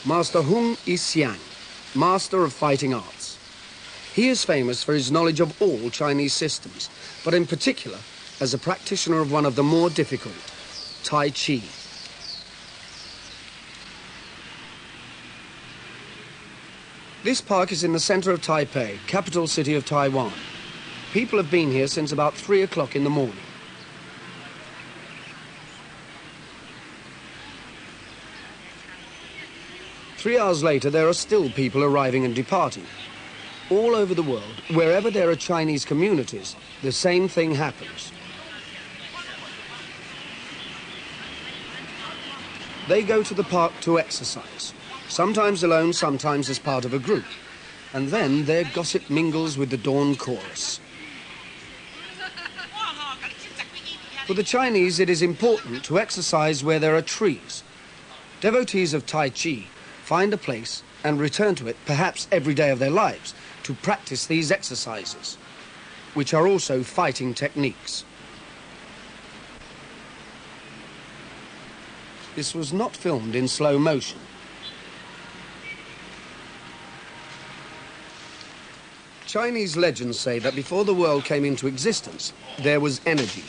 Master Hung I Hsiang, master of fighting arts. He is famous for his knowledge of all Chinese systems, but in particular as a practitioner of one of the more difficult, Tai Chi. This park is in the center of Taipei, capital city of Taiwan. People have been here since about 3 o'clock in the morning. Three hours later, there are still people arriving and departing. All over the world, wherever there are Chinese communities, the same thing happens. They go to the park to exercise, sometimes alone, sometimes as part of a group. And then their gossip mingles with the dawn chorus. For the Chinese, it is important to exercise where there are trees. Devotees of Tai Chi find a place and return to it perhaps every day of their lives to practice these exercises, which are also fighting techniques. This was not filmed in slow motion. Chinese legends say that before the world came into existence, there was energy.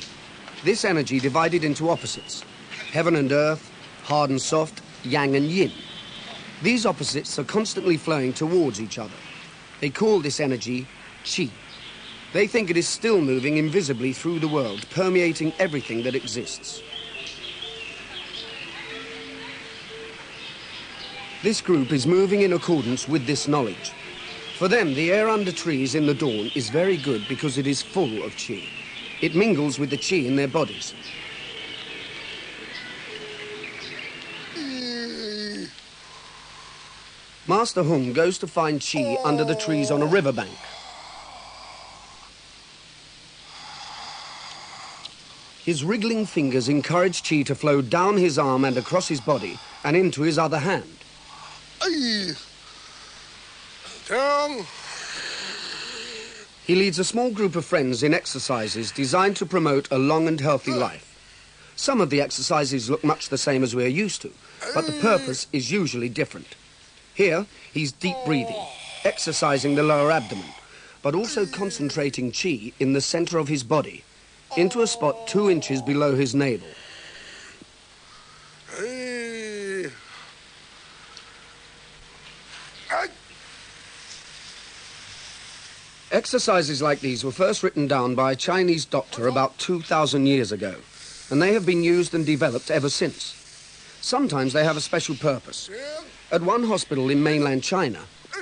This energy divided into opposites: heaven and earth, hard and soft, yang and yin. These opposites are constantly flowing towards each other. They call this energy Qi. They think it is still moving invisibly through the world, permeating everything that exists. This group is moving in accordance with this knowledge. For them, the air under trees in the dawn is very good because it is full of Qi. It mingles with the Qi in their bodies. Master Hung goes to find Qi under the trees on a riverbank. His wriggling fingers encourage Qi to flow down his arm and across his body and into his other hand. He leads a small group of friends in exercises designed to promote a long and healthy life. Some of the exercises look much the same as we're used to, but the purpose is usually different. Here, he's deep breathing, exercising the lower abdomen, but also concentrating Qi in the center of his body, into a spot 2 inches below his navel. Exercises like these were first written down by a Chinese doctor about 2,000 years ago, and they have been used and developed ever since. Sometimes they have a special purpose. At one hospital in mainland China,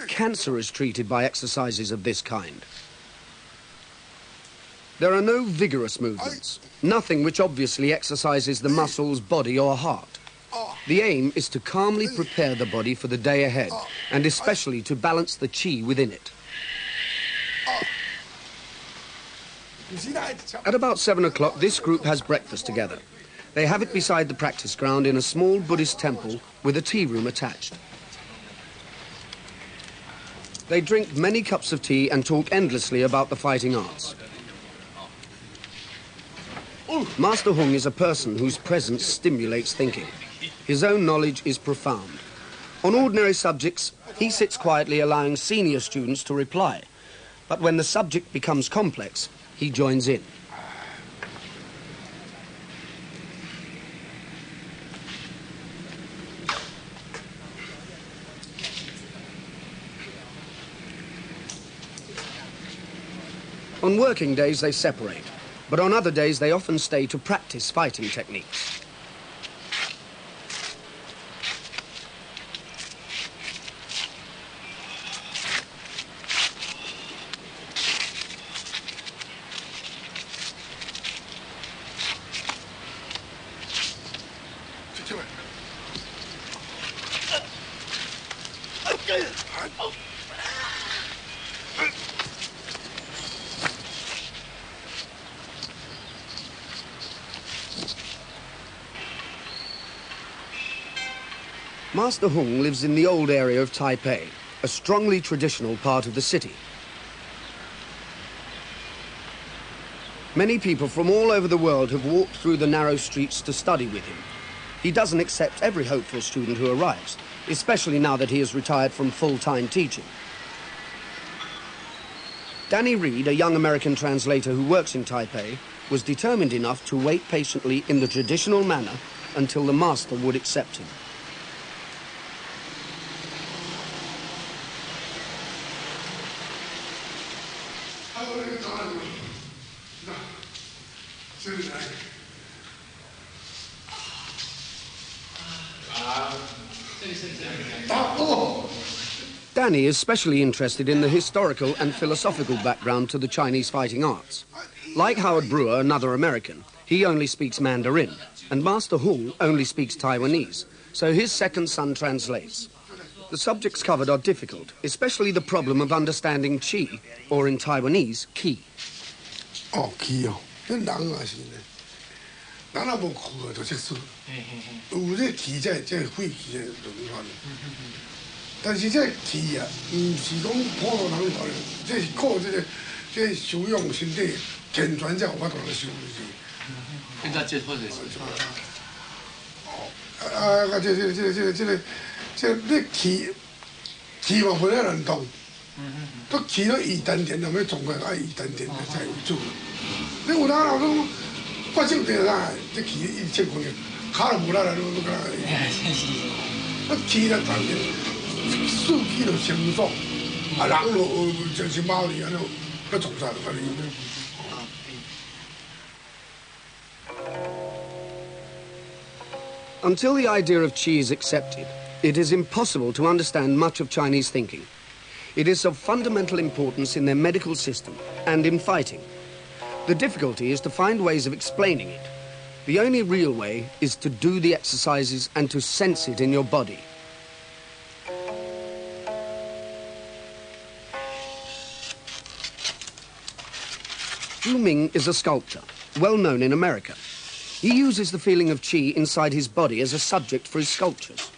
cancer is treated by exercises of this kind. There are no vigorous movements, nothing which obviously exercises the muscles, body or heart. The aim is to calmly prepare the body for the day ahead, and especially to balance the Qi within it. At about 7 o'clock, this group has breakfast together. They have it beside the practice ground in a small Buddhist temple with a tea room attached. They drink many cups of tea and talk endlessly about the fighting arts. Master Hung is a person whose presence stimulates thinking. His own knowledge is profound. On ordinary subjects, he sits quietly allowing senior students to reply. But when the subject becomes complex, he joins in. On working days, they separate, but on other days, they often stay to practice fighting techniques. Master Hung lives in the old area of Taipei, a strongly traditional part of the city. Many people from all over the world have walked through the narrow streets to study with him. He doesn't accept every hopeful student who arrives, especially now that he has retired from full-time teaching. Danny Reed, a young American translator who works in Taipei, was determined enough to wait patiently in the traditional manner until the master would accept him. Danny is especially interested in the historical and philosophical background to the Chinese fighting arts. Like Howard Brewer, another American, he only speaks Mandarin, and Master Hung only speaks Taiwanese, so his second son translates. The subjects covered are difficult, especially the problem of understanding Qi, or in Taiwanese, Qi. Oh, Qi, oh. 人也是呢，人也无苦啊，就即输。有这气，这肺气的轮番。但是这气啊，唔是讲普通人来，这是靠这修养身体，健全才有法度来修的。应该接受的。啊，这气嘛不太难动。都气到二丹田，后尾总归爱二丹田才有做。你有哪人讲发手地啦？这气一切关键，卡都无啦啦，都干。那气了当然，士气就成爽，啊人就就是猫哩安尼，要从啥就安尼。Until the idea of Qi is accepted, it is impossible to understand much of Chinese thinking. It is of fundamental importance in their medical system and in fighting. The difficulty is to find ways of explaining it. The only real way is to do the exercises and to sense it in your body. Zhu Ming is a sculptor, well known in America. He uses the feeling of Qi inside his body as a subject for his sculptures.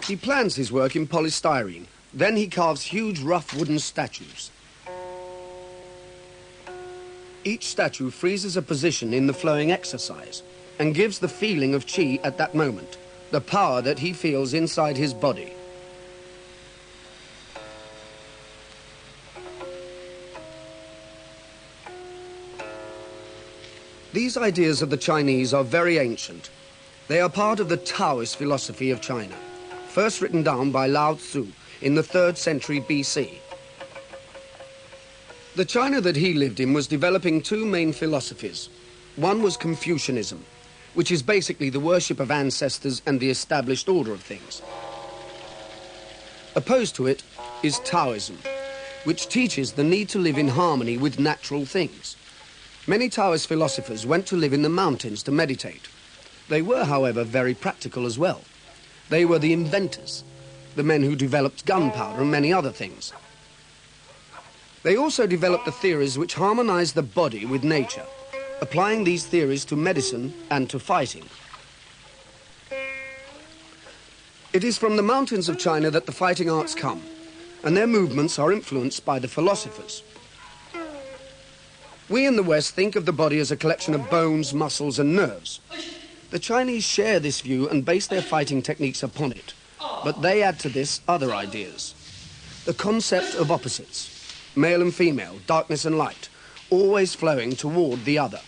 He plans his work in polystyrene. Then he carves huge rough wooden statues. Each statue freezes a position in the flowing exercise and gives the feeling of Qi at that moment, the power that he feels inside his body. These ideas of the Chinese are very ancient. They are part of the Taoist philosophy of China, first written down by Lao Tzu in the 3rd century BC. The China that he lived in was developing two main philosophies. One was Confucianism, which is basically the worship of ancestors and the established order of things. Opposed to it is Taoism, which teaches the need to live in harmony with natural things. Many Taoist philosophers went to live in the mountains to meditate. They were, however, very practical as well. They were the inventors, the men who developed gunpowder and many other things. They also developed the theories which harmonized the body with nature, applying these theories to medicine and to fighting. It is from the mountains of China that the fighting arts come, and their movements are influenced by the philosophers. We in the West think of the body as a collection of bones, muscles and nerves. The Chinese share this view and base their fighting techniques upon it, but they add to this other ideas. The concept of opposites, male and female, darkness and light, always flowing toward the other.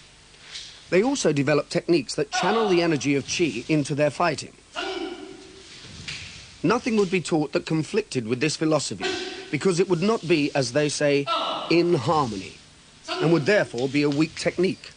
They also develop techniques that channel the energy of Qi into their fighting. Nothing would be taught that conflicted with this philosophy, because it would not be, as they say, in harmony, and would therefore be a weak technique.